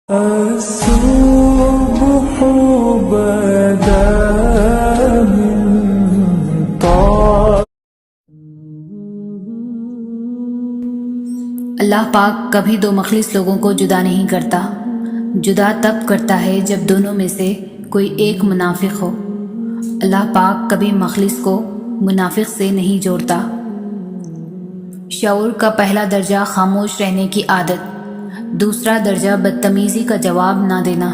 الصبح بدا من طال اللہ پاک کبھی دو مخلص لوگوں کو جدا نہیں کرتا، جدا تب کرتا ہے جب دونوں میں سے کوئی ایک منافق ہو۔ اللہ پاک کبھی مخلص کو منافق سے نہیں جوڑتا۔ شعور کا پہلا درجہ خاموش رہنے کی عادت، دوسرا درجہ بدتمیزی کا جواب نہ دینا،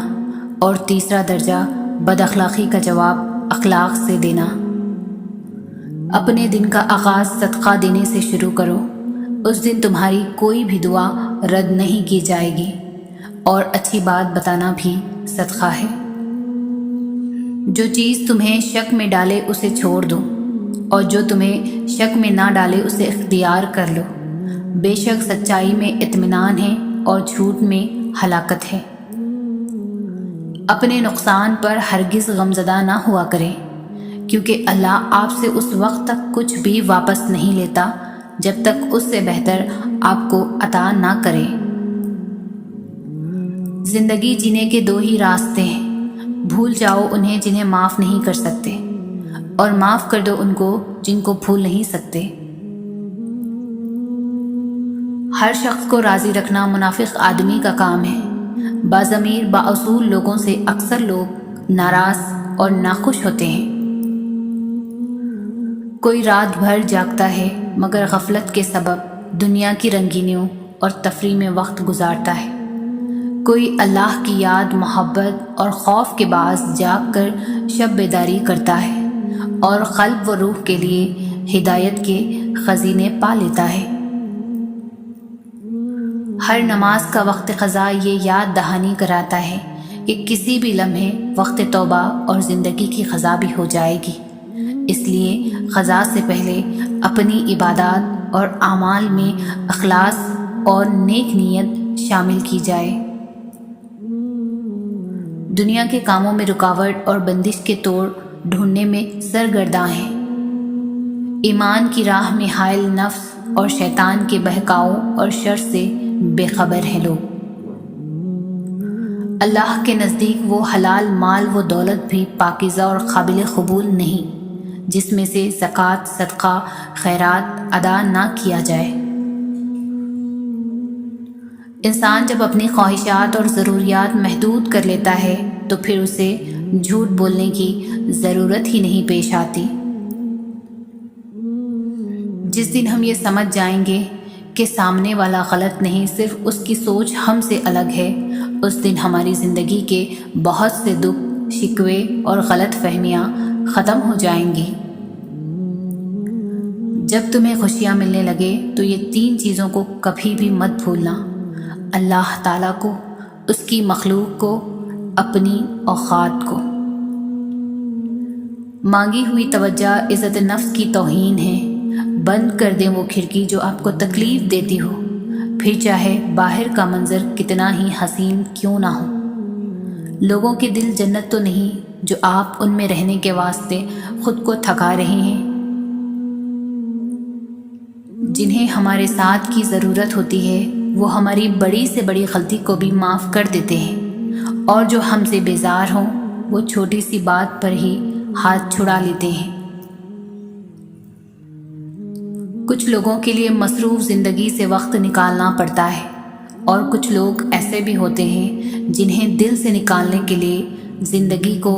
اور تیسرا درجہ بد اخلاقی کا جواب اخلاق سے دینا۔ اپنے دن کا آغاز صدقہ دینے سے شروع کرو، اس دن تمہاری کوئی بھی دعا رد نہیں کی جائے گی، اور اچھی بات بتانا بھی صدقہ ہے۔ جو چیز تمہیں شک میں ڈالے اسے چھوڑ دو، اور جو تمہیں شک میں نہ ڈالے اسے اختیار کر لو۔ بے شک سچائی میں اطمینان ہے اور جھوٹ میں ہلاکت ہے۔ اپنے نقصان پر ہرگز غمزدہ نہ ہوا کریں، کیونکہ اللہ آپ سے اس وقت تک کچھ بھی واپس نہیں لیتا جب تک اس سے بہتر آپ کو عطا نہ کرے۔ زندگی جینے کے دو ہی راستے ہیں، بھول جاؤ انہیں جنہیں معاف نہیں کر سکتے، اور معاف کر دو ان کو جن کو بھول نہیں سکتے۔ ہر شخص کو راضی رکھنا منافق آدمی کا کام ہے۔ باضمیر بااصول لوگوں سے اکثر لوگ ناراض اور ناخوش ہوتے ہیں۔ کوئی رات بھر جاگتا ہے مگر غفلت کے سبب دنیا کی رنگینیوں اور تفریح میں وقت گزارتا ہے۔ کوئی اللہ کی یاد، محبت اور خوف کے باعث جاگ کر شب بیداری کرتا ہے اور قلب و روح کے لیے ہدایت کے خزینے پا لیتا ہے۔ ہر نماز کا وقت قضا یہ یاد دہانی کراتا ہے کہ کسی بھی لمحے وقت توبہ اور زندگی کی قضا بھی ہو جائے گی، اس لیے قضا سے پہلے اپنی عبادات اور اعمال میں اخلاص اور نیک نیت شامل کی جائے۔ دنیا کے کاموں میں رکاوٹ اور بندش کے توڑ ڈھونڈنے میں سرگرداں ہیں۔ ایمان کی راہ میں حائل نفس اور شیطان کے بہکاؤ اور شر سے بے خبر ہیں لوگ۔ اللہ کے نزدیک وہ حلال مال و دولت بھی پاکیزہ اور قابل قبول نہیں جس میں سے زکوٰۃ، صدقہ، خیرات ادا نہ کیا جائے۔ انسان جب اپنی خواہشات اور ضروریات محدود کر لیتا ہے تو پھر اسے جھوٹ بولنے کی ضرورت ہی نہیں پیش آتی۔ جس دن ہم یہ سمجھ جائیں گے کہ سامنے والا غلط نہیں، صرف اس کی سوچ ہم سے الگ ہے، اس دن ہماری زندگی کے بہت سے دکھ، شکوے اور غلط فہمیاں ختم ہو جائیں گی۔ جب تمہیں خوشیاں ملنے لگے تو یہ 3 چیزوں کو کبھی بھی مت بھولنا: اللہ تعالیٰ کو، اس کی مخلوق کو، اپنی اوقات کو۔ مانگی ہوئی توجہ عزت نفس کی توہین ہے۔ بند کر دیں وہ کھڑکی جو آپ کو تکلیف دیتی ہو، پھر چاہے باہر کا منظر کتنا ہی حسین کیوں نہ ہو۔ لوگوں کے دل جنت تو نہیں جو آپ ان میں رہنے کے واسطے خود کو تھکا رہے ہیں۔ جنہیں ہمارے ساتھ کی ضرورت ہوتی ہے وہ ہماری بڑی سے بڑی غلطی کو بھی معاف کر دیتے ہیں، اور جو ہم سے بیزار ہوں وہ چھوٹی سی بات پر ہی ہاتھ چھڑا لیتے ہیں۔ کچھ لوگوں کے لیے مصروف زندگی سے وقت نکالنا پڑتا ہے، اور کچھ لوگ ایسے بھی ہوتے ہیں جنہیں دل سے نکالنے کے لیے زندگی کو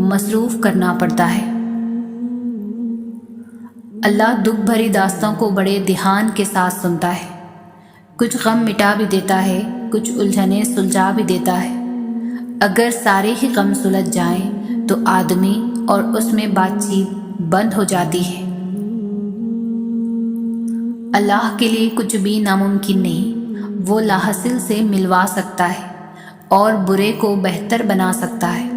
مصروف کرنا پڑتا ہے۔ اللہ دکھ بھری داستان کو بڑے دھیان کے ساتھ سنتا ہے، کچھ غم مٹا بھی دیتا ہے، کچھ الجھنیں سلجھا بھی دیتا ہے۔ اگر سارے ہی غم سلجھ جائیں تو آدمی اور اس میں بات چیت بند ہو جاتی ہے۔ اللہ کے لیے کچھ بھی ناممکن نہیں، وہ لاحاصل سے ملوا سکتا ہے اور برے کو بہتر بنا سکتا ہے۔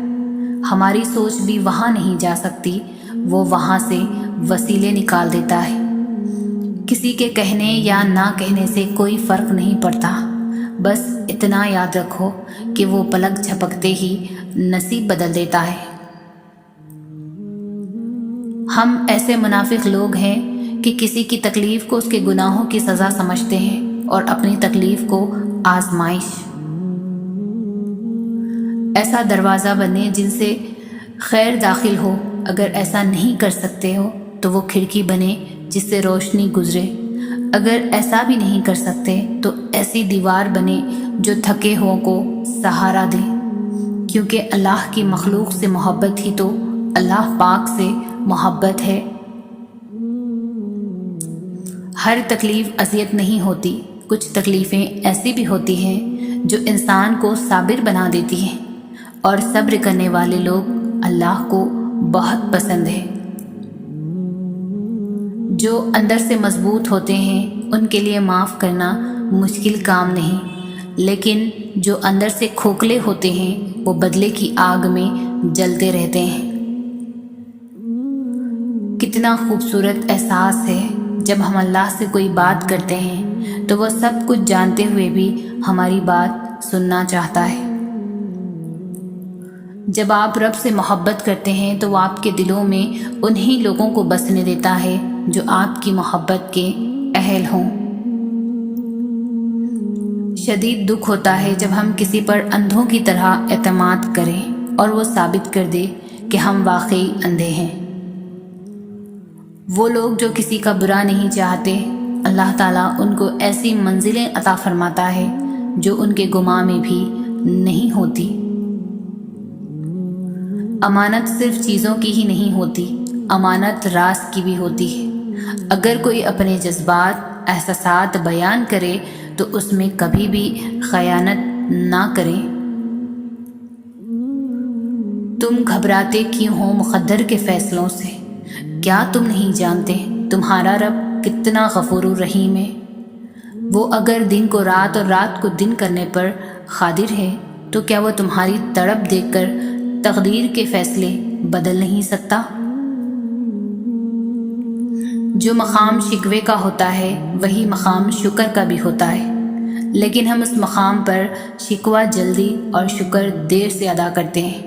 ہماری سوچ بھی وہاں نہیں جا سکتی، وہ وہاں سے وسیلے نکال دیتا ہے۔ کسی کے کہنے یا نہ کہنے سے کوئی فرق نہیں پڑتا، بس اتنا یاد رکھو کہ وہ پلک جھپکتے ہی نصیب بدل دیتا ہے۔ ہم ایسے منافق لوگ ہیں کہ کسی کی تکلیف کو اس کے گناہوں کی سزا سمجھتے ہیں اور اپنی تکلیف کو آزمائش۔ ایسا دروازہ بنے جن سے خیر داخل ہو. اگر ایسا نہیں کر سکتے ہو تو وہ کھڑکی بنے جس سے روشنی گزرے. اگر ایسا بھی نہیں کر سکتے تو ایسی دیوار بنے جو تھکے ہوں کو سہارا دے. کیونکہ اللہ کی مخلوق سے محبت ہی تو اللہ پاک سے محبت ہے. ہر تکلیف اذیت نہیں ہوتی. کچھ تکلیفیں ایسی بھی ہوتی ہیں جو انسان کو صابر بنا دیتی ہیں، اور صبر کرنے والے لوگ اللہ کو بہت پسند ہے. جو اندر سے مضبوط ہوتے ہیں ان کے لیے معاف کرنا مشکل کام نہیں، لیکن جو اندر سے کھوکھلے ہوتے ہیں وہ بدلے کی آگ میں جلتے رہتے ہیں. کتنا خوبصورت احساس ہے جب ہم اللہ سے کوئی بات کرتے ہیں تو وہ سب کچھ جانتے ہوئے بھی ہماری بات سننا چاہتا ہے. جب آپ رب سے محبت کرتے ہیں تو وہ آپ کے دلوں میں انہی لوگوں کو بسنے دیتا ہے جو آپ کی محبت کے اہل ہوں. شدید دکھ ہوتا ہے جب ہم کسی پر اندھوں کی طرح اعتماد کریں اور وہ ثابت کر دے کہ ہم واقعی اندھے ہیں. وہ لوگ جو کسی کا برا نہیں چاہتے، اللہ تعالیٰ ان کو ایسی منزلیں عطا فرماتا ہے جو ان کے گمان میں بھی نہیں ہوتی. امانت صرف چیزوں کی ہی نہیں ہوتی، امانت راز کی بھی ہوتی ہے. اگر کوئی اپنے جذبات، احساسات بیان کرے تو اس میں کبھی بھی خیانت نہ کرے. تم گھبراتے کیوں ہو مقدر کے فیصلوں سے؟ کیا تم نہیں جانتے تمہارا رب کتنا غفور الرحیم ہے؟ وہ اگر دن کو رات اور رات کو دن کرنے پر قادر ہے تو کیا وہ تمہاری تڑپ دیکھ کر تقدیر کے فیصلے بدل نہیں سکتا؟ جو مقام شکوے کا ہوتا ہے وہی مقام شکر کا بھی ہوتا ہے، لیکن ہم اس مقام پر شکوہ جلدی اور شکر دیر سے ادا کرتے ہیں.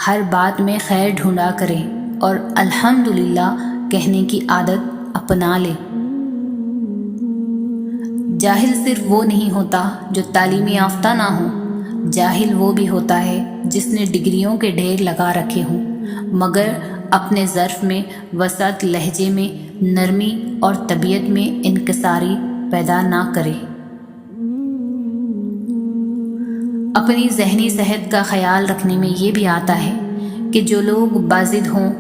ہر بات میں خیر ڈھونڈا کریں اور الحمدللہ کہنے کی عادت اپنا لے. جاہل صرف وہ نہیں ہوتا جو تعلیم یافتہ نہ ہو، جاہل وہ بھی ہوتا ہے جس نے ڈگریوں کے ڈھیر لگا رکھے ہوں مگر اپنے ظرف میں وسعت، لہجے میں نرمی اور طبیعت میں انکساری پیدا نہ کرے. اپنی ذہنی صحت کا خیال رکھنے میں یہ بھی آتا ہے کہ جو لوگ بازد ہوں،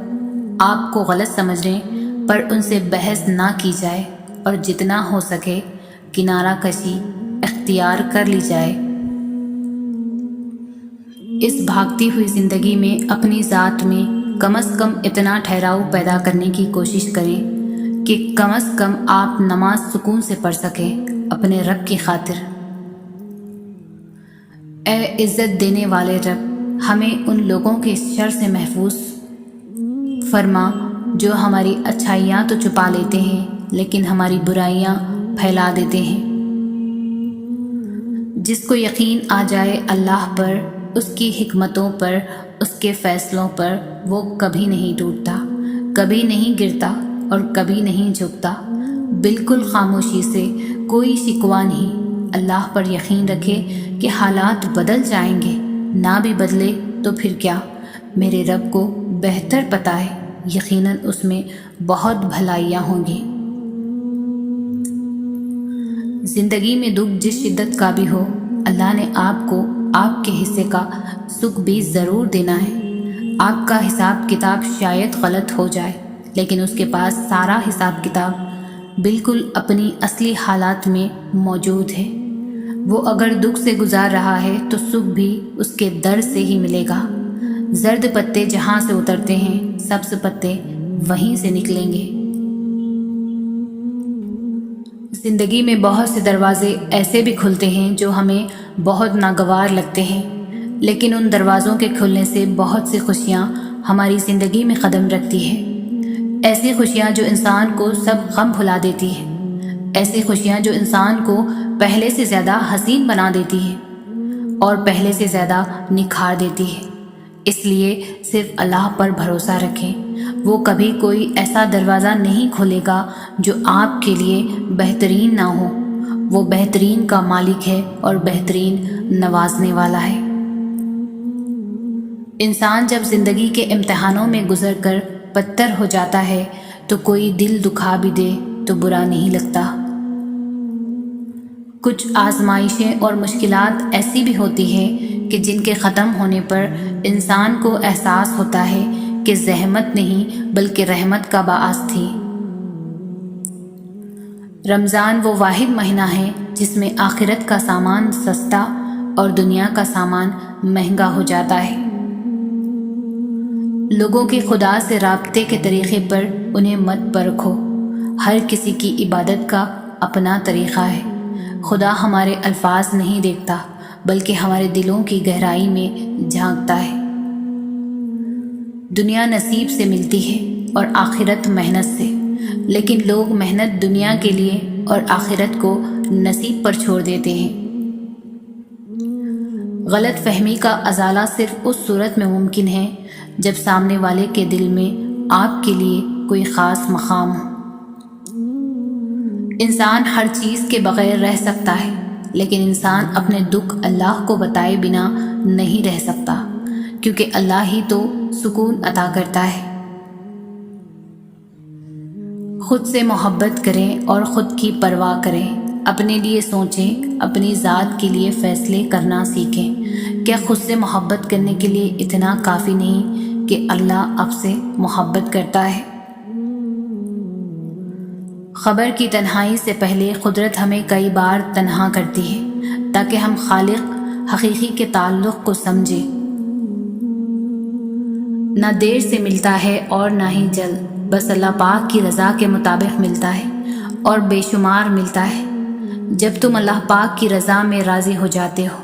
آپ کو غلط سمجھیں پر ان سے بحث نہ کی جائے اور جتنا ہو سکے کنارہ کشی اختیار کر لی جائے. اس بھاگتی ہوئی زندگی میں اپنی ذات میں کم از کم اتنا ٹھہراؤ پیدا کرنے کی کوشش کریں کہ کم از کم آپ نماز سکون سے پڑھ سکیں اپنے رب کی خاطر. اے عزت دینے والے رب، ہمیں ان لوگوں کے شر سے محفوظ فرما جو ہماری اچھائیاں تو چھپا لیتے ہیں لیکن ہماری برائیاں پھیلا دیتے ہیں. جس کو یقین آ جائے اللہ پر، اس کی حکمتوں پر، اس کے فیصلوں پر، وہ کبھی نہیں ٹوٹتا، کبھی نہیں گرتا اور کبھی نہیں جھکتا. بالکل خاموشی سے، کوئی شکوہ نہیں. اللہ پر یقین رکھے کہ حالات بدل جائیں گے، نہ بھی بدلے تو پھر کیا، میرے رب کو بہتر پتہ ہے، یقیناً اس میں بہت بھلائیاں ہوں گی. زندگی میں دکھ جس شدت کا بھی ہو، اللہ نے آپ کو آپ کے حصے کا سکھ بھی ضرور دینا ہے. آپ کا حساب کتاب شاید غلط ہو جائے لیکن اس کے پاس سارا حساب کتاب بالکل اپنی اصلی حالات میں موجود ہے. وہ اگر دکھ سے گزار رہا ہے تو سکھ بھی اس کے در سے ہی ملے گا. زرد پتے جہاں سے اترتے ہیں سبز پتے وہیں سے نکلیں گے. زندگی میں بہت سے دروازے ایسے بھی کھلتے ہیں جو ہمیں بہت ناگوار لگتے ہیں، لیکن ان دروازوں کے کھلنے سے بہت سی خوشیاں ہماری زندگی میں قدم رکھتی ہیں. ایسی خوشیاں جو انسان کو سب غم بھلا دیتی ہیں، ایسی خوشیاں جو انسان کو پہلے سے زیادہ حسین بنا دیتی ہیں اور پہلے سے زیادہ نکھار دیتی ہے. اس لیے صرف اللہ پر بھروسہ رکھیں. وہ کبھی کوئی ایسا دروازہ نہیں کھولے گا جو آپ کے لیے بہترین نہ ہو. وہ بہترین کا مالک ہے اور بہترین نوازنے والا ہے. انسان جب زندگی کے امتحانوں میں گزر کر پتھر ہو جاتا ہے تو کوئی دل دکھا بھی دے تو برا نہیں لگتا۔ کچھ آزمائشیں اور مشکلات ایسی بھی ہوتی ہیں کہ جن کے ختم ہونے پر انسان کو احساس ہوتا ہے کہ زحمت نہیں بلکہ رحمت کا باعث تھی۔ رمضان وہ واحد مہینہ ہے جس میں آخرت کا سامان سستا اور دنیا کا سامان مہنگا ہو جاتا ہے۔ لوگوں کے خدا سے رابطے کے طریقے پر انہیں مت پرکھو، ہر کسی کی عبادت کا اپنا طریقہ ہے۔ خدا ہمارے الفاظ نہیں دیکھتا بلکہ ہمارے دلوں کی گہرائی میں جھانکتا ہے۔ دنیا نصیب سے ملتی ہے اور آخرت محنت سے، لیکن لوگ محنت دنیا کے لیے اور آخرت کو نصیب پر چھوڑ دیتے ہیں۔ غلط فہمی کا ازالہ صرف اس صورت میں ممکن ہے جب سامنے والے کے دل میں آپ کے لیے کوئی خاص مقام ہو۔ انسان ہر چیز کے بغیر رہ سکتا ہے، لیکن انسان اپنے دکھ اللہ کو بتائے بنا نہیں رہ سکتا، کیونکہ اللہ ہی تو سکون عطا کرتا ہے۔ خود سے محبت کریں اور خود کی پرواہ کریں، اپنے لیے سوچیں، اپنی ذات کے لیے فیصلے کرنا سیکھیں۔ کیا خود سے محبت کرنے کے لیے اتنا کافی نہیں کہ اللہ آپ سے محبت کرتا ہے؟ خبر کی تنہائی سے پہلے قدرت ہمیں کئی بار تنہا کرتی ہے تاکہ ہم خالق حقیقی کے تعلق کو سمجھیں۔ نہ دیر سے ملتا ہے اور نہ ہی جلد، بس اللہ پاک کی رضا کے مطابق ملتا ہے اور بے شمار ملتا ہے جب تم اللہ پاک کی رضا میں راضی ہو جاتے ہو۔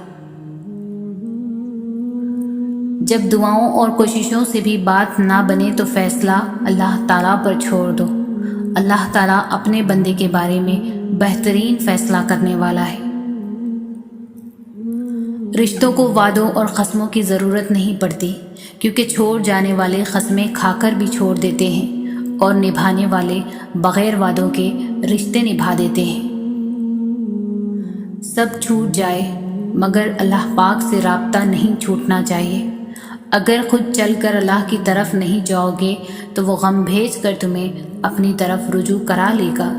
جب دعاؤں اور کوششوں سے بھی بات نہ بنے تو فیصلہ اللہ تعالیٰ پر چھوڑ دو۔ اللہ تعالیٰ اپنے بندے کے بارے میں بہترین فیصلہ کرنے والا ہے۔ رشتوں کو وعدوں اور قسموں کی ضرورت نہیں پڑتی، کیونکہ چھوڑ جانے والے قسمیں کھا کر بھی چھوڑ دیتے ہیں اور نبھانے والے بغیر وعدوں کے رشتے نبھا دیتے ہیں۔ سب چھوٹ جائے مگر اللہ پاک سے رابطہ نہیں چھوٹنا چاہیے۔ اگر خود چل کر اللہ کی طرف نہیں جاؤ گے تو وہ غم بھیج کر تمہیں اپنی طرف رجوع کرا لے گا۔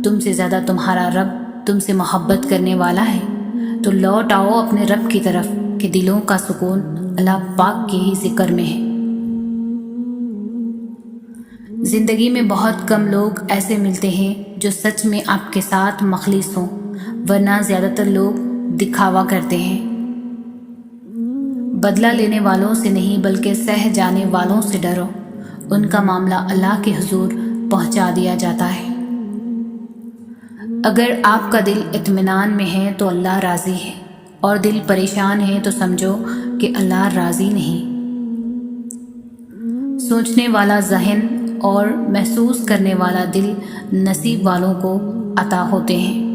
تم سے زیادہ تمہارا رب تم سے محبت کرنے والا ہے، تو لوٹ آؤ اپنے رب کی طرف کہ دلوں کا سکون اللہ پاک کے ہی ذکر میں ہے۔ زندگی میں بہت کم لوگ ایسے ملتے ہیں جو سچ میں آپ کے ساتھ مخلص ہوں، ورنہ زیادہ تر لوگ دکھاوا کرتے ہیں۔ بدلہ لینے والوں سے نہیں بلکہ سہ جانے والوں سے ڈرو، ان کا معاملہ اللہ کے حضور پہنچا دیا جاتا ہے۔ اگر آپ کا دل اطمینان میں ہے تو اللہ راضی ہے، اور دل پریشان ہے تو سمجھو کہ اللہ راضی نہیں۔ سوچنے والا ذہن اور محسوس کرنے والا دل نصیب والوں کو عطا ہوتے ہیں۔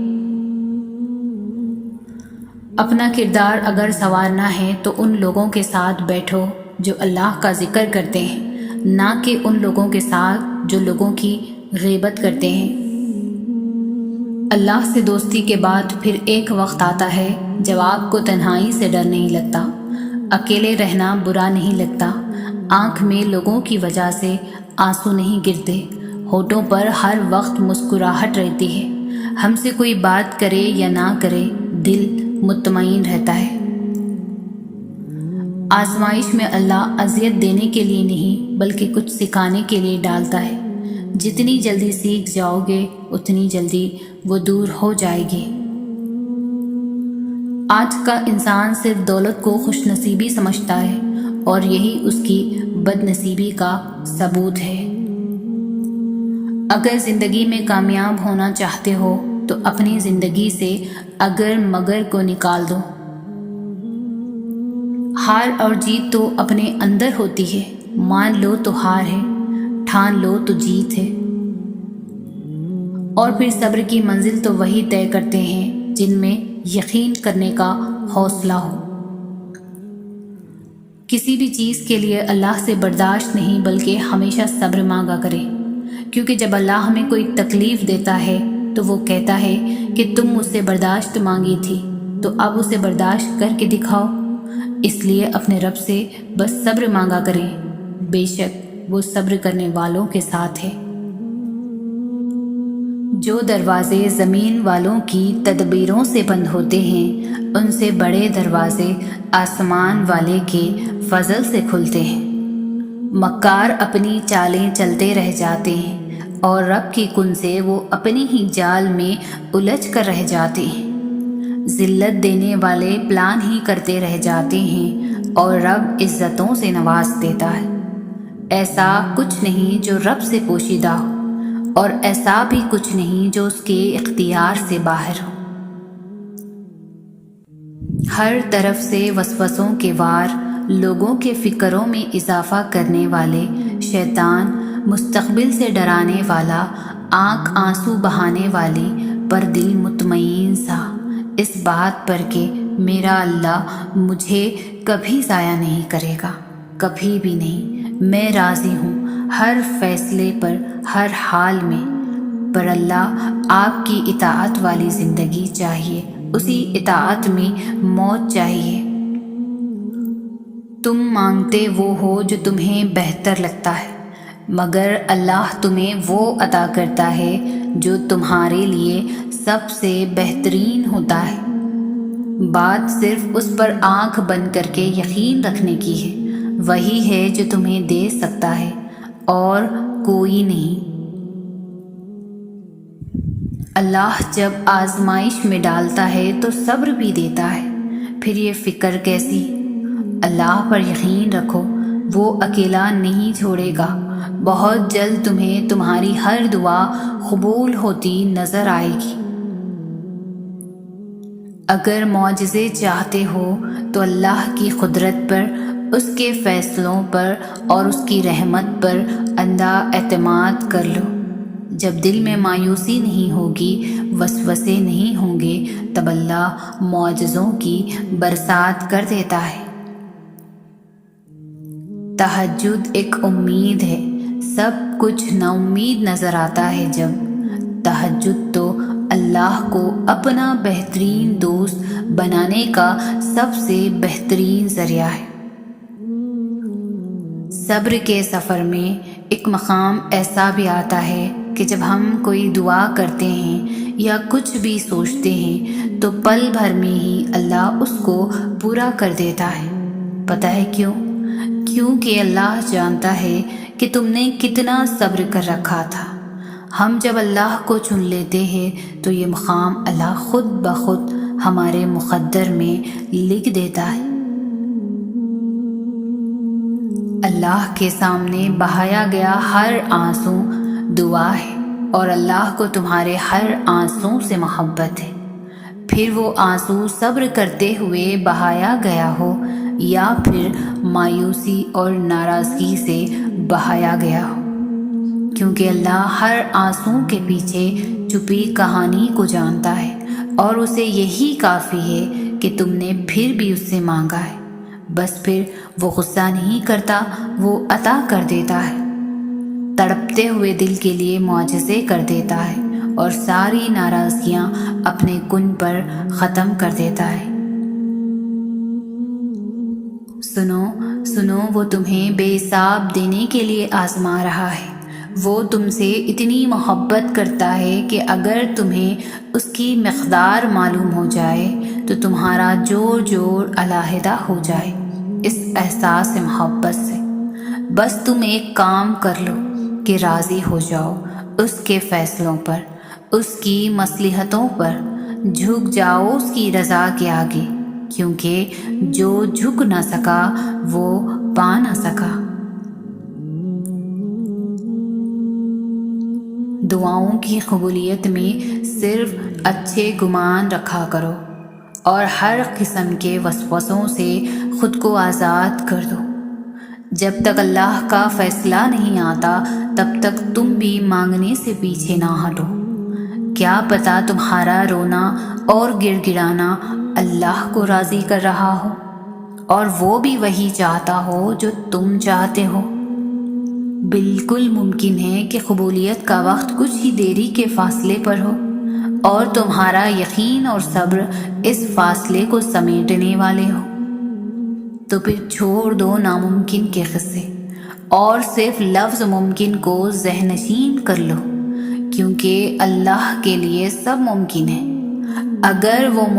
اپنا کردار اگر سنوارنا ہے تو ان لوگوں کے ساتھ بیٹھو جو اللہ کا ذکر کرتے ہیں، نہ کہ ان لوگوں کے ساتھ جو لوگوں کی غیبت کرتے ہیں۔ اللہ سے دوستی کے بعد پھر ایک وقت آتا ہے جب آپ کو تنہائی سے ڈر نہیں لگتا، اکیلے رہنا برا نہیں لگتا، آنکھ میں لوگوں کی وجہ سے آنسو نہیں گرتے، ہونٹوں پر ہر وقت مسکراہٹ رہتی ہے، ہم سے کوئی بات کرے یا نہ کرے دل مطمئن رہتا ہے۔ آزمائش میں اللہ اذیت دینے کے لیے نہیں بلکہ کچھ سکھانے کے لیے ڈالتا ہے۔ جتنی جلدی سیکھ جاؤ گے اتنی جلدی وہ دور ہو جائے گی۔ آج کا انسان صرف دولت کو خوش نصیبی سمجھتا ہے اور یہی اس کی بد نصیبی کا ثبوت ہے۔ اگر زندگی میں کامیاب ہونا چاہتے ہو تو اپنی زندگی سے اگر مگر کو نکال دو۔ ہار اور جیت تو اپنے اندر ہوتی ہے، مان لو تو ہار ہے، ٹھان لو تو جیت ہے۔ اور پھر صبر کی منزل تو وہی طے کرتے ہیں جن میں یقین کرنے کا حوصلہ ہو۔ کسی بھی چیز کے لیے اللہ سے برداشت نہیں بلکہ ہمیشہ صبر مانگا کرے، کیونکہ جب اللہ ہمیں کوئی تکلیف دیتا ہے تو وہ کہتا ہے کہ تم مجھ سے برداشت مانگی تھی تو اب اسے برداشت کر کے دکھاؤ۔ اس لیے اپنے رب سے بس صبر مانگا کریں، بے شک وہ صبر کرنے والوں کے ساتھ ہے۔ جو دروازے زمین والوں کی تدبیروں سے بند ہوتے ہیں ان سے بڑے دروازے آسمان والے کے فضل سے کھلتے ہیں۔ مکار اپنی چالیں چلتے رہ جاتے ہیں اور رب کی کن سے وہ اپنی ہی جال میں الجھ کر رہ جاتے ہیں۔ ذلت دینے والے پلان ہی کرتے رہ جاتے ہیں اور رب عزتوں سے نواز دیتا ہے۔ ایسا کچھ نہیں جو رب سے پوشیدہ ہو اور ایسا بھی کچھ نہیں جو اس کے اختیار سے باہر ہو۔ ہر طرف سے وسوسوں کے وار، لوگوں کے فکروں میں اضافہ کرنے والے شیطان، مستقبل سے ڈرانے والا، آنکھ آنسو بہانے والی، پر دل مطمئن سا اس بات پر کہ میرا اللہ مجھے کبھی ضائع نہیں کرے گا، کبھی بھی نہیں، میں راضی ہوں ہر فیصلے پر، ہر حال میں۔ پر اللہ آپ کی اطاعت والی زندگی چاہیے، اسی اطاعت میں موت چاہیے۔ تم مانگتے وہ ہو جو تمہیں بہتر لگتا ہے، مگر اللہ تمہیں وہ عطا کرتا ہے جو تمہارے لیے سب سے بہترین ہوتا ہے۔ بات صرف اس پر آنکھ بند کر کے یقین رکھنے کی ہے، وہی ہے جو تمہیں دے سکتا ہے اور کوئی نہیں۔ اللہ جب آزمائش میں ڈالتا ہے تو صبر بھی دیتا ہے، پھر یہ فکر کیسی؟ اللہ پر یقین رکھو، وہ اکیلا نہیں چھوڑے گا۔ بہت جلد تمہیں تمہاری ہر دعا قبول ہوتی نظر آئے گی۔ اگر معجزے چاہتے ہو تو اللہ کی قدرت پر، اس کے فیصلوں پر اور اس کی رحمت پر اندھا اعتماد کر لو۔ جب دل میں مایوسی نہیں ہوگی، وسوسے نہیں ہوں گے، تب اللہ معجزوں کی برسات کر دیتا ہے۔ تہجد ایک امید ہے، سب کچھ نا امید نظر آتا ہے جب۔ تہجد تو اللہ کو اپنا بہترین دوست بنانے کا سب سے بہترین ذریعہ ہے۔ صبر کے سفر میں ایک مقام ایسا بھی آتا ہے کہ جب ہم کوئی دعا کرتے ہیں یا کچھ بھی سوچتے ہیں تو پل بھر میں ہی اللہ اس کو پورا کر دیتا ہے۔ پتہ ہے کیوں؟ کیونکہ اللہ جانتا ہے کہ تم نے کتنا صبر کر رکھا تھا۔ ہم جب اللہ کو چن لیتے ہیں تو یہ مقام اللہ خود بخود ہمارے مقدر میں لکھ دیتا ہے۔ اللہ کے سامنے بہایا گیا ہر آنسو دعا ہے اور اللہ کو تمہارے ہر آنسو سے محبت ہے، پھر وہ آنسو صبر کرتے ہوئے بہایا گیا ہو یا پھر مایوسی اور ناراضگی سے بہایا گیا ہو، کیونکہ اللہ ہر آنسو کے پیچھے چھپی کہانی کو جانتا ہے اور اسے یہی کافی ہے کہ تم نے پھر بھی اس سے مانگا ہے۔ بس پھر وہ غصہ نہیں کرتا، وہ عطا کر دیتا ہے، تڑپتے ہوئے دل کے لیے معجزے کر دیتا ہے اور ساری ناراضگیاں اپنے کن پر ختم کر دیتا ہے۔ سنو سنو، وہ تمہیں بے حساب دینے کے لیے آزما رہا ہے۔ وہ تم سے اتنی محبت کرتا ہے کہ اگر تمہیں اس کی مقدار معلوم ہو جائے تو تمہارا جوڑ علیحدہ ہو جائے اس احساس محبت سے۔ بس تم ایک کام کر لو کہ راضی ہو جاؤ اس کے فیصلوں پر، اس کی مصلحتوں پر، جھک جاؤ اس کی رضا کے آگے، کیونکہ جو جھک نہ سکا وہ پا نہ سکا۔ دعاؤں کی قبولیت میں صرف اچھے گمان رکھا کرو اور ہر قسم کے وسوسوں سے خود کو آزاد کر دو۔ جب تک اللہ کا فیصلہ نہیں آتا تب تک تم بھی مانگنے سے پیچھے نہ ہٹو۔ کیا پتہ تمہارا رونا اور گڑ گڑانا اللہ کو راضی کر رہا ہو اور وہ بھی وہی چاہتا ہو جو تم چاہتے ہو۔ بالکل ممکن ہے کہ قبولیت کا وقت کچھ ہی دیری کے فاصلے پر ہو اور تمہارا یقین اور صبر اس فاصلے کو سمیٹنے والے ہو۔ تو پھر چھوڑ دو ناممکن کے قصے اور صرف لفظ ممکن کو ذہن نشین کر لو، کیونکہ اللہ کے لیے سب ممکن ہے۔ اگر وہ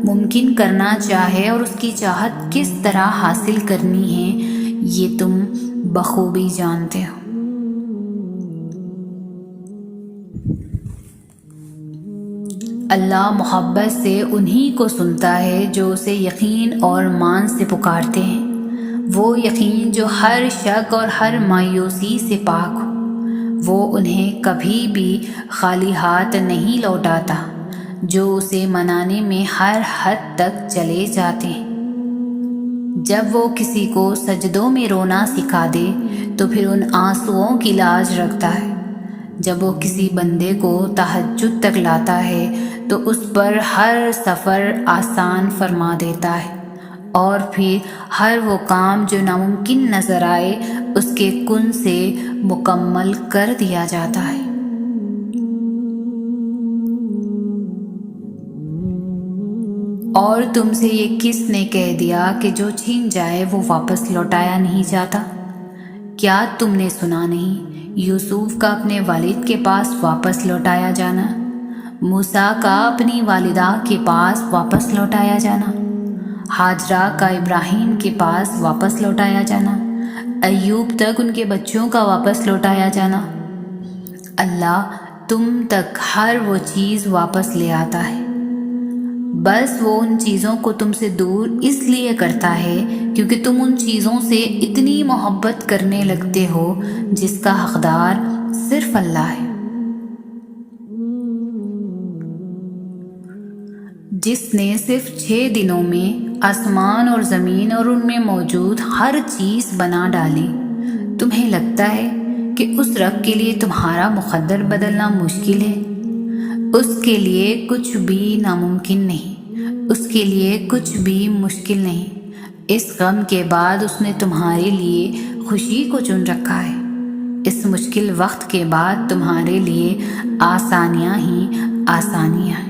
ممکن کرنا چاہے اور اس کی چاہت کس طرح حاصل کرنی ہے یہ تم بخوبی جانتے ہو۔ اللہ محبت سے انہی کو سنتا ہے جو اسے یقین اور مان سے پکارتے ہیں، وہ یقین جو ہر شک اور ہر مایوسی سے پاک ہو۔ وہ انہیں کبھی بھی خالی ہاتھ نہیں لوٹاتا، جو اسے منانے میں ہر حد تک چلے جاتے ہیں۔ جب وہ کسی کو سجدوں میں رونا سکھا دے تو پھر ان آنسوؤں کی لاج رکھتا ہے۔ جب وہ کسی بندے کو تہجد تک لاتا ہے تو اس پر ہر سفر آسان فرما دیتا ہے، اور پھر ہر وہ کام جو ناممکن نظر آئے اس کے کن سے مکمل کر دیا جاتا ہے۔ اور تم سے یہ کس نے کہہ دیا کہ جو چھین جائے وہ واپس لوٹایا نہیں جاتا؟ کیا تم نے سنا نہیں یوسف کا اپنے والد کے پاس واپس لوٹایا جانا، موسیٰ کا اپنی والدہ کے پاس واپس لوٹایا جانا، ہاجرہ کا ابراہیم کے پاس واپس لوٹایا جانا، ایوب تک ان کے بچوں کا واپس لوٹایا جانا؟ اللہ تم تک ہر وہ چیز واپس لے آتا ہے، بس وہ ان چیزوں کو تم سے دور اس لیے کرتا ہے کیونکہ تم ان چیزوں سے اتنی محبت کرنے لگتے ہو جس کا حقدار صرف اللہ ہے، جس نے صرف 6 دنوں میں آسمان اور زمین اور ان میں موجود ہر چیز بنا ڈالی۔ تمہیں لگتا ہے کہ اس رب کے لیے تمہارا مقدر بدلنا مشکل ہے؟ اس کے لیے کچھ بھی ناممکن نہیں، اس کے لیے کچھ بھی مشکل نہیں۔ اس غم کے بعد اس نے تمہارے لیے خوشی کو چن رکھا ہے، اس مشکل وقت کے بعد تمہارے لیے آسانیاں ہی آسانیاں ہیں۔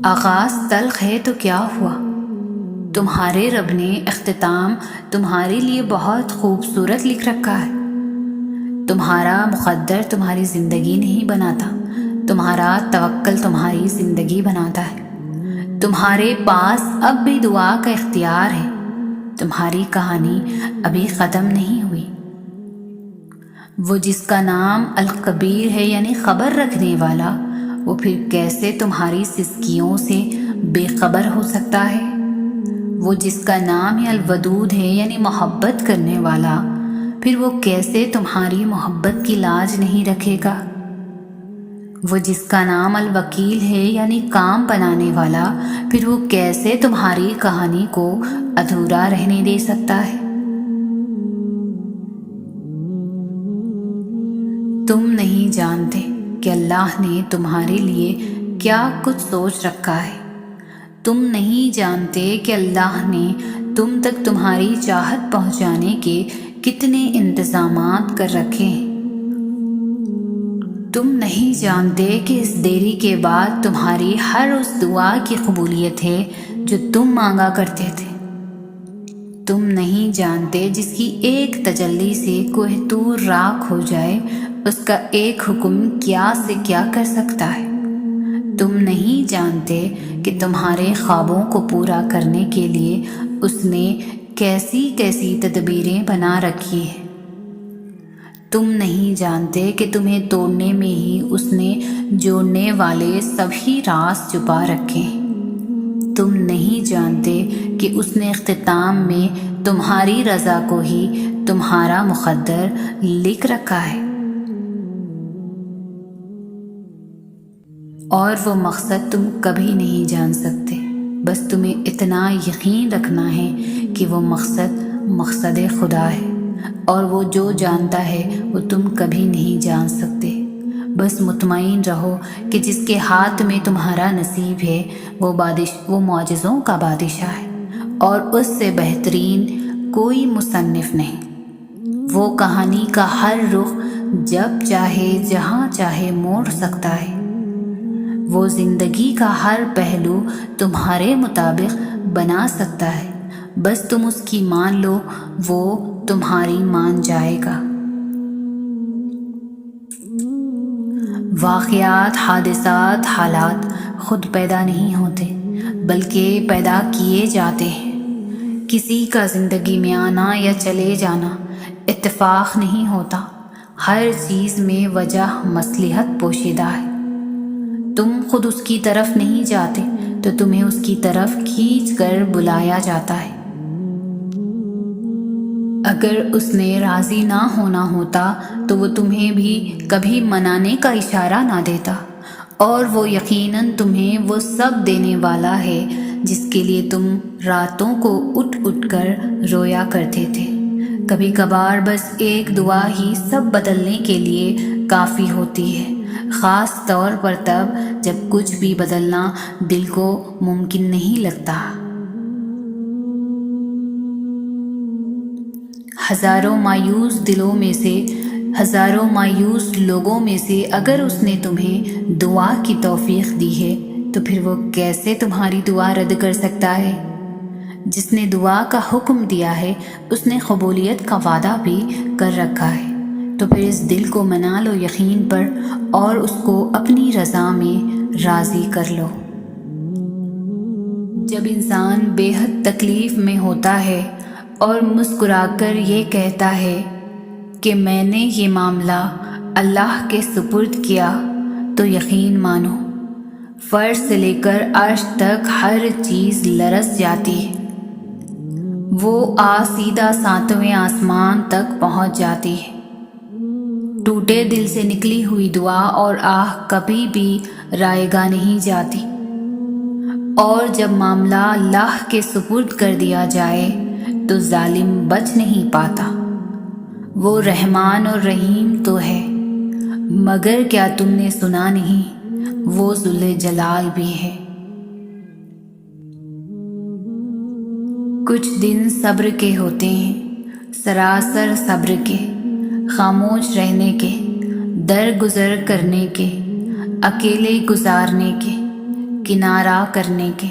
آغاز تلخ ہے تو کیا ہوا، تمہارے رب نے اختتام تمہارے لیے بہت خوبصورت لکھ رکھا ہے۔ تمہارا مقدر تمہاری زندگی نہیں بناتا، تمہارا توکل تمہاری زندگی بناتا ہے۔ تمہارے پاس اب بھی دعا کا اختیار ہے، تمہاری کہانی ابھی ختم نہیں ہوئی۔ وہ جس کا نام الخبیر ہے یعنی خبر رکھنے والا، وہ پھر کیسے تمہاری سسکیوں سے بے خبر ہو سکتا ہے؟ وہ جس کا نام ہے الودود ہے یعنی محبت کرنے والا، پھر وہ کیسے تمہاری محبت کی لاج نہیں رکھے گا؟ وہ جس کا نام الوکیل ہے یعنی کام بنانے والا، پھر وہ کیسے تمہاری کہانی کو ادھورا رہنے دے سکتا ہے؟ تم نہیں جانتے کہ اللہ نے تمہارے لیے کیا کچھ سوچ رکھا ہے، تم نہیں جانتے کہ اللہ نے تم تک تمہاری چاہت پہنچانے کے کتنے انتظامات کر رکھے ہیں۔ تم نہیں جانتے کہ اس دیری کے بعد تمہاری ہر اس دعا کی قبولیت ہے جو تم مانگا کرتے تھے۔ تم نہیں جانتے جس کی ایک تجلی سے کوہ طور راکھ ہو جائے، اس کا ایک حکم کیا سے کیا کر سکتا ہے۔ تم نہیں جانتے کہ تمہارے خوابوں کو پورا کرنے کے لیے اس نے کیسی کیسی تدبیریں بنا رکھی ہیں۔ تم نہیں جانتے کہ تمہیں توڑنے میں ہی اس نے جوڑنے والے سبھی راز چھپا رکھے ہیں۔ تم نہیں جانتے کہ اس نے اختتام میں تمہاری رضا کو ہی تمہارا مقدر لکھ رکھا ہے، اور وہ مقصد تم کبھی نہیں جان سکتے۔ بس تمہیں اتنا یقین رکھنا ہے کہ وہ مقصد خدا ہے، اور وہ جو جانتا ہے وہ تم کبھی نہیں جان سکتے۔ بس مطمئن رہو کہ جس کے ہاتھ میں تمہارا نصیب ہے وہ معجزوں کا بادشاہ ہے، اور اس سے بہترین کوئی مصنف نہیں۔ وہ کہانی کا ہر رخ جب چاہے جہاں چاہے موڑ سکتا ہے۔ وہ زندگی کا ہر پہلو تمہارے مطابق بنا سکتا ہے، بس تم اس کی مان لو، وہ تمہاری مان جائے گا۔ واقعات، حادثات، حالات خود پیدا نہیں ہوتے بلکہ پیدا کیے جاتے ہیں۔ کسی کا زندگی میں آنا یا چلے جانا اتفاق نہیں ہوتا، ہر چیز میں وجہ مصلحت پوشیدہ ہے۔ تم خود اس کی طرف نہیں جاتے تو تمہیں اس کی طرف کھینچ کر بلایا جاتا ہے۔ اگر اس نے راضی نہ ہونا ہوتا تو وہ تمہیں بھی کبھی منانے کا اشارہ نہ دیتا، اور وہ یقیناً تمہیں وہ سب دینے والا ہے جس کے لیے تم راتوں کو اٹھ اٹھ کر رویا کرتے تھے۔ کبھی کبھار بس ایک دعا ہی سب بدلنے کے لیے کافی ہوتی ہے، خاص طور پر تب جب کچھ بھی بدلنا دل کو ممکن نہیں لگتا۔ ہزاروں مایوس دلوں میں سے، ہزاروں مایوس لوگوں میں سے اگر اس نے تمہیں دعا کی توفیق دی ہے تو پھر وہ کیسے تمہاری دعا رد کر سکتا ہے؟ جس نے دعا کا حکم دیا ہے اس نے قبولیت کا وعدہ بھی کر رکھا ہے، تو پھر اس دل کو منا لو یقین پر اور اس کو اپنی رضا میں راضی کر لو۔ جب انسان بے حد تکلیف میں ہوتا ہے اور مسکرا کر یہ کہتا ہے کہ میں نے یہ معاملہ اللہ کے سپرد کیا، تو یقین مانو فرش سے لے کر عرش تک ہر چیز لرز جاتی ہے، وہ سیدھا 7ویں آسمان تک پہنچ جاتی ہے۔ ٹوٹے دل سے نکلی ہوئی دعا اور آہ کبھی بھی رائگاں نہیں جاتی، اور جب معاملہ اللہ کے سپرد کر دیا جائے تو ظالم بچ نہیں پاتا۔ وہ رحمان اور رحیم تو ہے، مگر کیا تم نے سنا نہیں، وہ ذو جلال بھی ہے۔ کچھ دن صبر کے ہوتے ہیں، سراسر صبر کے، خاموش رہنے کے، درگزر کرنے کے، اکیلے گزارنے کے، کنارہ کرنے کے،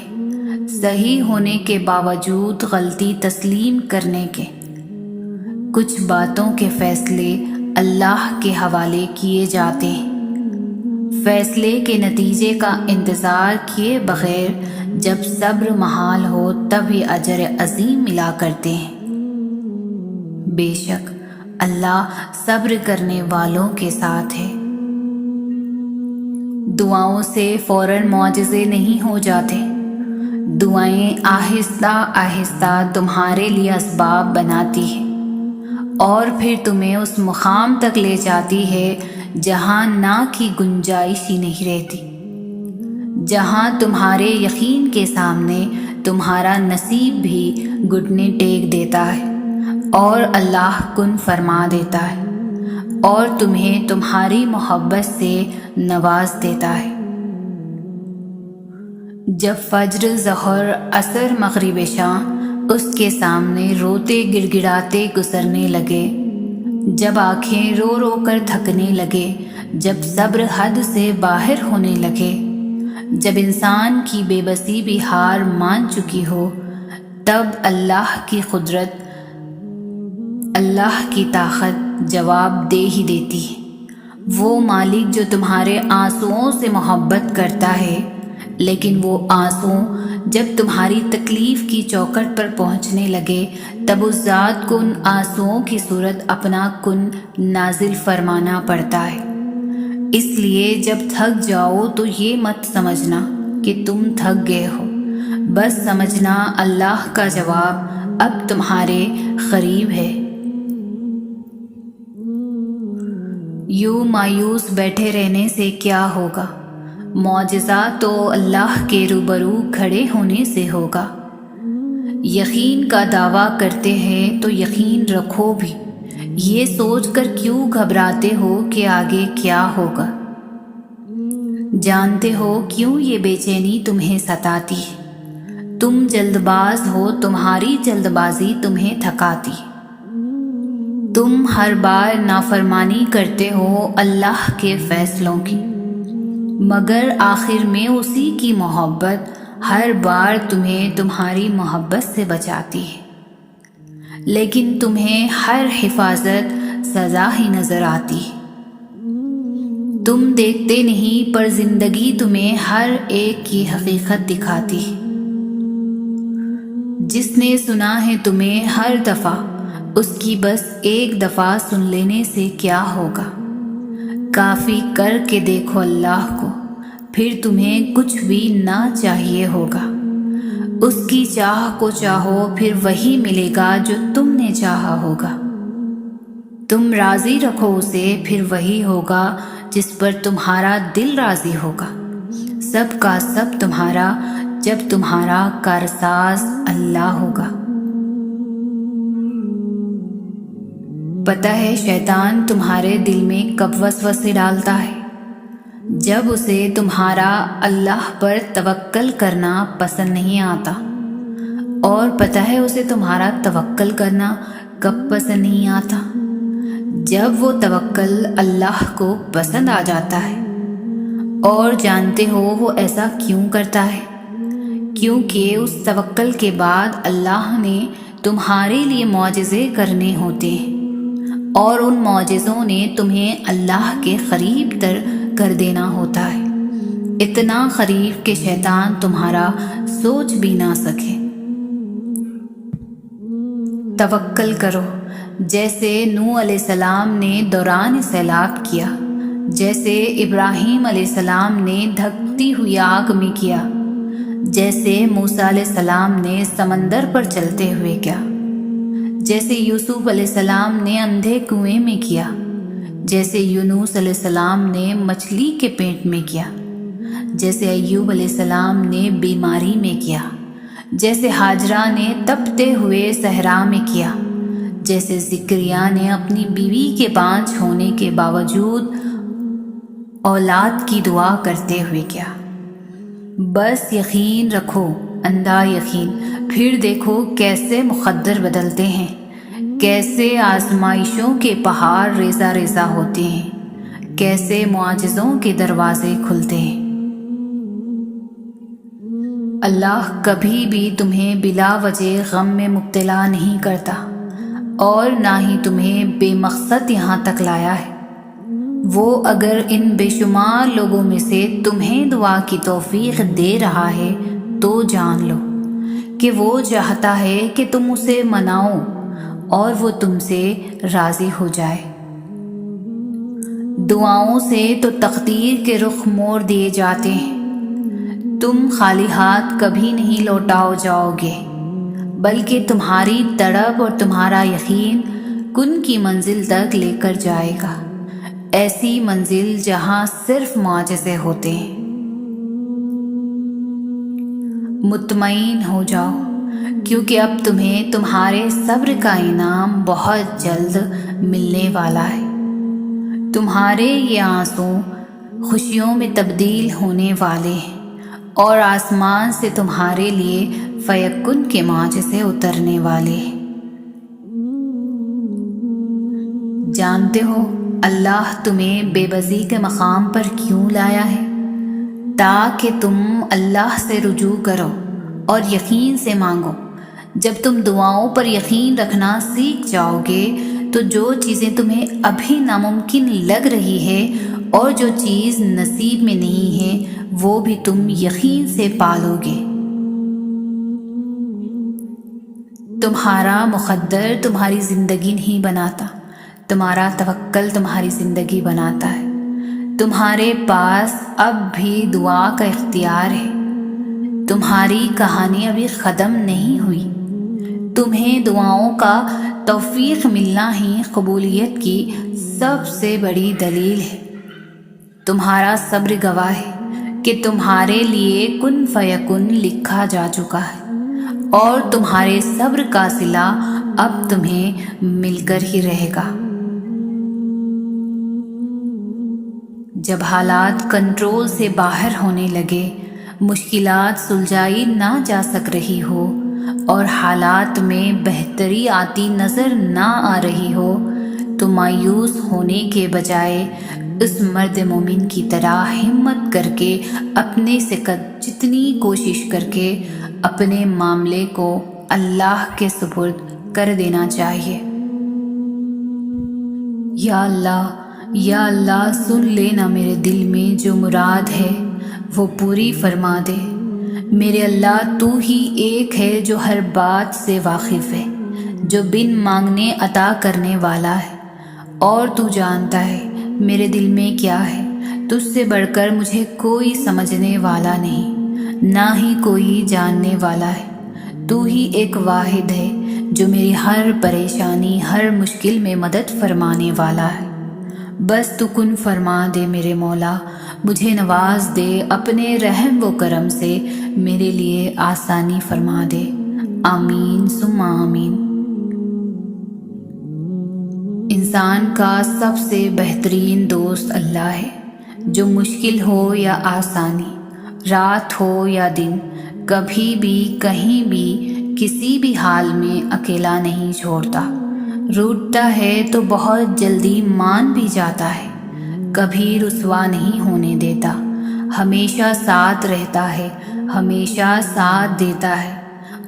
صحیح ہونے کے باوجود غلطی تسلیم کرنے کے۔ کچھ باتوں کے فیصلے اللہ کے حوالے کیے جاتے ہیں، فیصلے کے نتیجے کا انتظار کیے بغیر جب صبر محال ہو تب ہی اجر عظیم ملا کرتے ہیں۔ بے شک اللہ صبر کرنے والوں کے ساتھ ہے۔ دعاؤں سے فوراً معجزے نہیں ہو جاتے، دعائیں آہستہ آہستہ تمہارے لیے اسباب بناتی ہے اور پھر تمہیں اس مقام تک لے جاتی ہے جہاں نہ کی گنجائش ہی نہیں رہتی، جہاں تمہارے یقین کے سامنے تمہارا نصیب بھی گھٹنے ٹیک دیتا ہے اور اللہ کن فرما دیتا ہے اور تمہیں تمہاری محبت سے نواز دیتا ہے۔ جب فجر، ظہر، عصر، مغرب، عشاء اس کے سامنے روتے گڑ گڑاتے گزرنے لگے، جب آنکھیں رو رو کر تھکنے لگے، جب صبر حد سے باہر ہونے لگے، جب انسان کی بے بسی بھی ہار مان چکی ہو، تب اللہ کی قدرت، اللہ کی طاقت جواب دے ہی دیتی ہے۔ وہ مالک جو تمہارے آنسوؤں سے محبت کرتا ہے، لیکن وہ آنسو جب تمہاری تکلیف کی چوکٹ پر پہنچنے لگے تب اس ذات کو ان آنسوؤں کی صورت اپنا کن نازل فرمانا پڑتا ہے۔ اس لیے جب تھک جاؤ تو یہ مت سمجھنا کہ تم تھک گئے ہو، بس سمجھنا اللہ کا جواب اب تمہارے قریب ہے۔ یوں مایوس بیٹھے رہنے سے کیا ہوگا؟ معجزہ تو اللہ کے روبرو کھڑے ہونے سے ہوگا۔ یقین کا دعویٰ کرتے ہیں تو یقین رکھو بھی، یہ سوچ کر کیوں گھبراتے ہو کہ آگے کیا ہوگا؟ جانتے ہو کیوں یہ بے چینی تمہیں ستاتی ہے؟ تم جلد باز ہو، تمہاری جلد بازی تمہیں تھکاتی ہے۔ تم ہر بار نافرمانی کرتے ہو اللہ کے فیصلوں کی، مگر آخر میں اسی کی محبت ہر بار تمہیں تمہاری محبت سے بچاتی ہے، لیکن تمہیں ہر حفاظت سزا ہی نظر آتی ہے۔ تم دیکھتے نہیں پر زندگی تمہیں ہر ایک کی حقیقت دکھاتی ہے۔ جس نے سنا ہے تمہیں ہر دفعہ، اس کی بس ایک دفعہ سن لینے سے کیا ہوگا؟ کافی کر کے دیکھو اللہ کو، پھر تمہیں کچھ بھی نہ چاہیے ہوگا۔ اس کی چاہ کو چاہو، پھر وہی ملے گا جو تم نے چاہا ہوگا۔ تم راضی رکھو اسے، پھر وہی ہوگا جس پر تمہارا دل راضی ہوگا۔ سب کا سب تمہارا، جب تمہارا کارساز اللہ ہوگا۔ پتہ ہے شیطان تمہارے دل میں کب وسوسے ڈالتا ہے؟ جب اسے تمہارا اللہ پر توکل کرنا پسند نہیں آتا۔ اور پتہ ہے اسے تمہارا توکل کرنا کب پسند نہیں آتا؟ جب وہ توکل اللہ کو پسند آ جاتا ہے۔ اور جانتے ہو وہ ایسا کیوں کرتا ہے؟ کیونکہ اس توکل کے بعد اللہ نے تمہارے لیے معجزے کرنے ہوتے ہیں، اور ان معجزوں نے تمہیں اللہ کے قریب تر کر دینا ہوتا ہے، اتنا قریب کہ شیطان تمہارا سوچ بھی نہ سکے۔ توکل کرو، جیسے نوح علیہ السلام نے دوران سیلاب کیا، جیسے ابراہیم علیہ السلام نے دھکتی ہوئی آگ میں کیا، جیسے موسیٰ علیہ السلام نے سمندر پر چلتے ہوئے کیا، جیسے یوسف علیہ السلام نے اندھے کنویں میں کیا، جیسے یونس علیہ السلام نے مچھلی کے پیٹ میں کیا، جیسے ایوب علیہ السلام نے بیماری میں کیا، جیسے ہاجرہ نے تپتے ہوئے صحرا میں کیا، جیسے زکریا نے اپنی بیوی کے بانجھ ہونے کے باوجود اولاد کی دعا کرتے ہوئے کیا۔ بس یقین رکھو، اندھا یقین، پھر دیکھو کیسے مقدر بدلتے ہیں، کیسے آزمائشوں کے پہاڑ ریزہ ریزہ ہوتے ہیں، کیسے معجزوں کے دروازے کھلتے ہیں۔ اللہ کبھی بھی تمہیں بلا وجہ غم میں مبتلا نہیں کرتا، اور نہ ہی تمہیں بے مقصد یہاں تک لایا ہے۔ وہ اگر ان بے شمار لوگوں میں سے تمہیں دعا کی توفیق دے رہا ہے تو جان لو کہ وہ چاہتا ہے کہ تم اسے مناؤ اور وہ تم سے راضی ہو جائے۔ دعاؤں سے تو تقدیر کے رخ موڑ دیے جاتے ہیں۔ تم خالی ہاتھ کبھی نہیں لوٹاؤ جاؤ گے، بلکہ تمہاری تڑپ اور تمہارا یقین کن کی منزل تک لے کر جائے گا، ایسی منزل جہاں صرف معجزے ہوتے ہیں۔ مطمئن ہو جاؤ، کیونکہ اب تمہیں تمہارے صبر کا انعام بہت جلد ملنے والا ہے۔ تمہارے یہ آنسو خوشیوں میں تبدیل ہونے والے ہیں، اور آسمان سے تمہارے لیے فیکن کے معجزے اترنے والے ہیں۔ جانتے ہو اللہ تمہیں بے بسی کے مقام پر کیوں لایا ہے؟ تاکہ تم اللہ سے رجوع کرو اور یقین سے مانگو۔ جب تم دعاؤں پر یقین رکھنا سیکھ جاؤ گے تو جو چیزیں تمہیں ابھی ناممکن لگ رہی ہے اور جو چیز نصیب میں نہیں ہے وہ بھی تم یقین سے پالو گے۔ تمہارا مقدر تمہاری زندگی نہیں بناتا، تمہارا توکل تمہاری زندگی بناتا ہے۔ تمہارے پاس اب بھی دعا کا اختیار ہے۔ تمہاری کہانی ابھی ختم نہیں ہوئی۔ تمہیں دعاؤں کا توفیق ملنا ہی قبولیت کی سب سے بڑی دلیل ہے۔ تمہارا صبر گواہ ہے کہ تمہارے لیے کن فیکن لکھا جا چکا ہے، اور تمہارے صبر کا صلہ اب تمہیں مل کر ہی رہے گا۔ جب حالات کنٹرول سے باہر ہونے لگے، مشکلات سلجھائی نہ جا سک رہی ہو اور حالات میں بہتری آتی نظر نہ آ رہی ہو، تو مایوس ہونے کے بجائے اس مرد مومن کی طرح ہمت کر کے اپنے سے جتنی کوشش کر کے اپنے معاملے کو اللہ کے سپرد کر دینا چاہیے۔ یا اللہ سن لینا میرے دل میں جو مراد ہے وہ پوری فرما دے۔ میرے اللہ تو ہی ایک ہے جو ہر بات سے واقف ہے، جو بن مانگنے عطا کرنے والا ہے، اور تو جانتا ہے میرے دل میں کیا ہے۔ تجھ سے بڑھ کر مجھے کوئی سمجھنے والا نہیں، نہ ہی کوئی جاننے والا ہے۔ تو ہی ایک واحد ہے جو میری ہر پریشانی، ہر مشکل میں مدد فرمانے والا ہے۔ بس تو کن فرما دے میرے مولا، مجھے نواز دے اپنے رحم و کرم سے، میرے لیے آسانی فرما دے۔ آمین ثم آمین۔ انسان کا سب سے بہترین دوست اللہ ہے، جو مشکل ہو یا آسانی، رات ہو یا دن، کبھی بھی کہیں بھی کسی بھی حال میں اکیلا نہیں چھوڑتا۔ روٹتا ہے تو بہت جلدی مان بھی جاتا ہے، کبھی رسوا نہیں ہونے دیتا، ہمیشہ ساتھ رہتا ہے، ہمیشہ ساتھ دیتا ہے۔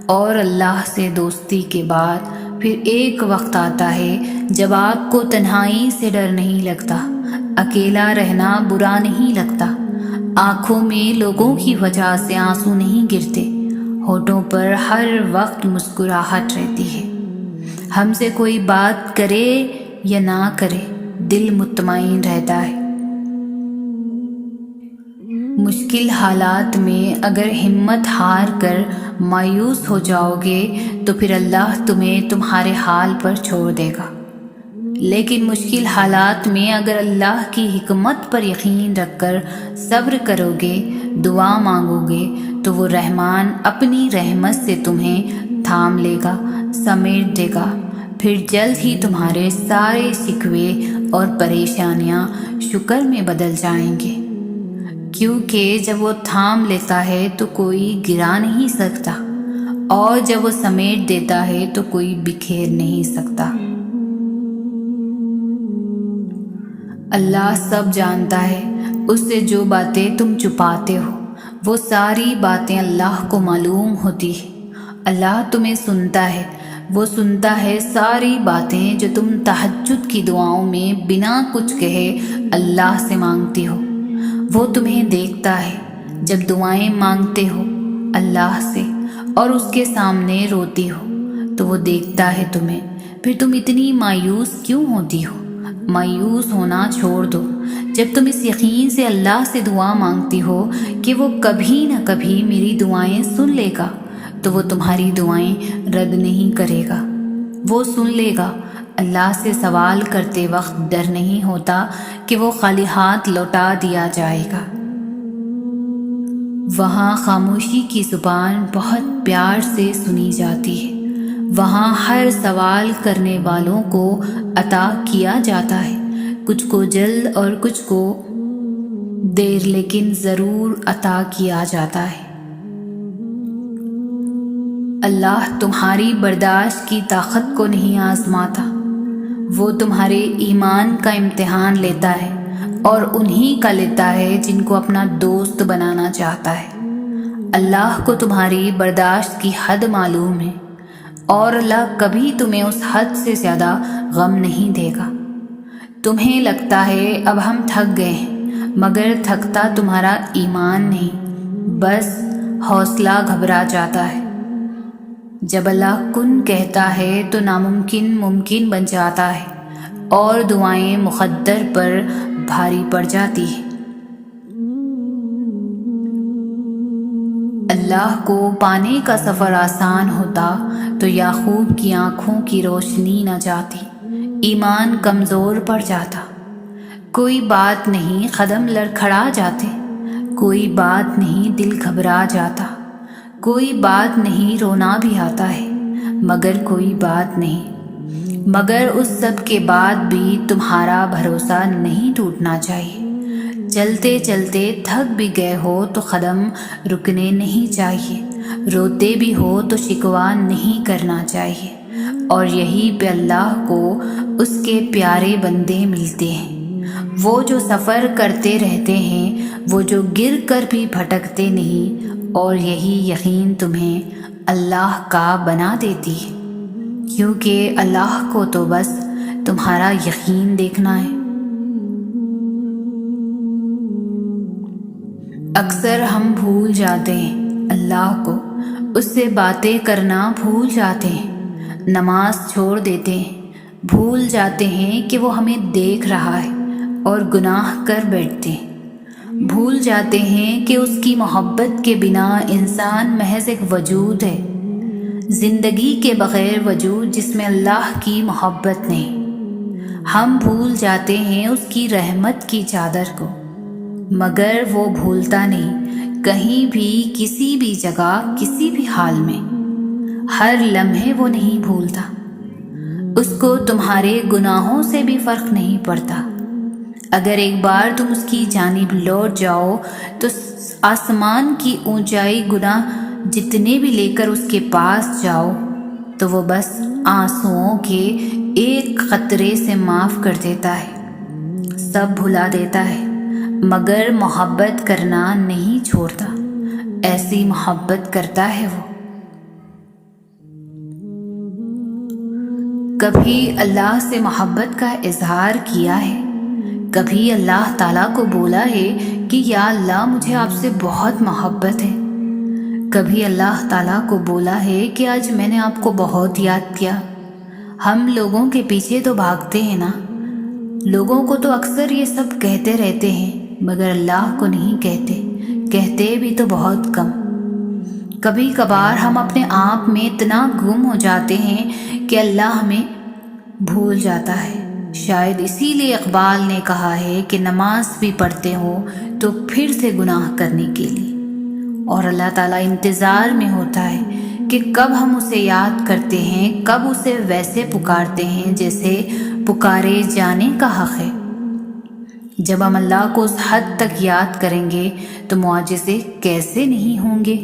اور اللہ سے دوستی کے بعد پھر ایک وقت آتا ہے جب آپ کو تنہائی سے ڈر نہیں لگتا، اکیلا رہنا برا نہیں لگتا، آنکھوں میں لوگوں کی وجہ سے آنسو نہیں گرتے، ہونٹوں پر ہر وقت مسکراہٹ رہتی ہے۔ ہم سے کوئی بات کرے یا نہ کرے، دل مطمئن رہتا ہے۔ مشکل حالات میں اگر ہمت ہار کر مایوس ہو جاؤ گے تو پھر اللہ تمہیں تمہارے حال پر چھوڑ دے گا، لیکن مشکل حالات میں اگر اللہ کی حکمت پر یقین رکھ کر صبر کرو گے، دعا مانگو گے، تو وہ رحمان اپنی رحمت سے تمہیں تھام لے گا، سمیٹ دے گا۔ پھر جلد ہی تمہارے سارے شکوے اور پریشانیاں شکر میں بدل جائیں گے، کیونکہ جب وہ تھام لیتا ہے تو کوئی گرا نہیں سکتا، اور جب وہ سمیٹ دیتا ہے تو کوئی بکھیر نہیں سکتا۔ اللہ سب جانتا ہے، اس سے جو باتیں تم چھپاتے ہو وہ ساری باتیں اللہ کو معلوم ہوتی ہیں۔ اللہ تمہیں سنتا ہے، وہ سنتا ہے ساری باتیں جو تم تہجد کی دعاؤں میں بنا کچھ کہے اللہ سے مانگتی ہو۔ وہ تمہیں دیکھتا ہے جب دعائیں مانگتے ہو اللہ سے اور اس کے سامنے روتی ہو، تو وہ دیکھتا ہے تمہیں۔ پھر تم اتنی مایوس کیوں ہوتی ہو؟ مایوس ہونا چھوڑ دو۔ جب تم اس یقین سے اللہ سے دعا مانگتی ہو کہ وہ کبھی نہ کبھی میری دعائیں سن لے گا، تو وہ تمہاری دعائیں رد نہیں کرے گا، وہ سن لے گا۔ اللہ سے سوال کرتے وقت ڈر نہیں ہوتا کہ وہ خالی ہاتھ لوٹا دیا جائے گا۔ وہاں خاموشی کی زبان بہت پیار سے سنی جاتی ہے، وہاں ہر سوال کرنے والوں کو عطا کیا جاتا ہے، کچھ کو جلد اور کچھ کو دیر، لیکن ضرور عطا کیا جاتا ہے۔ اللہ تمہاری برداشت کی طاقت کو نہیں آزماتا، وہ تمہارے ایمان کا امتحان لیتا ہے، اور انہی کا لیتا ہے جن کو اپنا دوست بنانا چاہتا ہے۔ اللہ کو تمہاری برداشت کی حد معلوم ہے، اور اللہ کبھی تمہیں اس حد سے زیادہ غم نہیں دے گا۔ تمہیں لگتا ہے اب ہم تھک گئے ہیں، مگر تھکتا تمہارا ایمان نہیں، بس حوصلہ گھبرا جاتا ہے۔ جب اللہ کن کہتا ہے تو ناممکن ممکن بن جاتا ہے، اور دعائیں مقدر پر بھاری پڑ جاتی ہیں۔ اللہ کو پانے کا سفر آسان ہوتا تو یعقوب کی آنکھوں کی روشنی نہ جاتی، ایمان کمزور پڑ جاتا۔ کوئی بات نہیں، قدم لڑکھڑا جاتے، کوئی بات نہیں، دل گھبرا جاتا، کوئی بات نہیں، رونا بھی آتا ہے، مگر کوئی بات نہیں۔ مگر اس سب کے بعد بھی تمہارا بھروسہ نہیں ٹوٹنا چاہیے۔ چلتے چلتے تھک بھی گئے ہو تو قدم رکنے نہیں چاہیے، روتے بھی ہو تو شکوہ نہیں کرنا چاہیے، اور یہی پہ اللہ کو اس کے پیارے بندے ملتے ہیں، وہ جو سفر کرتے رہتے ہیں، وہ جو گر کر بھی بھٹکتے نہیں، اور یہی یقین تمہیں اللہ کا بنا دیتی ہے، کیونکہ اللہ کو تو بس تمہارا یقین دیکھنا ہے۔ اکثر ہم بھول جاتے ہیں اللہ کو، اس سے باتیں کرنا بھول جاتے ہیں، نماز چھوڑ دیتے ہیں، بھول جاتے ہیں کہ وہ ہمیں دیکھ رہا ہے، اور گناہ کر بیٹھتے ہیں، بھول جاتے ہیں کہ اس کی محبت کے بنا انسان محض ایک وجود ہے، زندگی کے بغیر وجود جس میں اللہ کی محبت نہیں۔ ہم بھول جاتے ہیں اس کی رحمت کی چادر کو، مگر وہ بھولتا نہیں، کہیں بھی، کسی بھی جگہ، کسی بھی حال میں، ہر لمحے وہ نہیں بھولتا۔ اس کو تمہارے گناہوں سے بھی فرق نہیں پڑتا۔ اگر ایک بار تم اس کی جانب لوٹ جاؤ تو آسمان کی اونچائی گناہ جتنے بھی لے کر اس کے پاس جاؤ تو وہ بس آنسوؤں کے ایک قطرے سے معاف کر دیتا ہے، سب بھلا دیتا ہے، مگر محبت کرنا نہیں چھوڑتا۔ ایسی محبت کرتا ہے وہ۔ کبھی اللہ سے محبت کا اظہار کیا ہے؟ کبھی اللہ تعالیٰ کو بولا ہے کہ یا اللہ مجھے آپ سے بہت محبت ہے؟ کبھی اللہ تعالیٰ کو بولا ہے کہ آج میں نے آپ کو بہت یاد کیا؟ ہم لوگوں کے پیچھے تو بھاگتے ہیں نا، لوگوں کو تو اکثر یہ سب کہتے رہتے ہیں، مگر اللہ کو نہیں کہتے بھی تو بہت کم۔ کبھی کبھار ہم اپنے آپ میں اتنا گم ہو جاتے ہیں کہ اللہ ہمیں بھول جاتا ہے۔ شاید اسی لیے اقبال نے کہا ہے کہ نماز بھی پڑھتے ہو تو پھر سے گناہ کرنے کے لیے، اور اللہ تعالیٰ انتظار میں ہوتا ہے کہ کب ہم اسے یاد کرتے ہیں، کب اسے ویسے پکارتے ہیں جیسے پکارے جانے کا حق ہے۔ جب ہم اللہ کو اس حد تک یاد کریں گے تو معجزے کیسے نہیں ہوں گے۔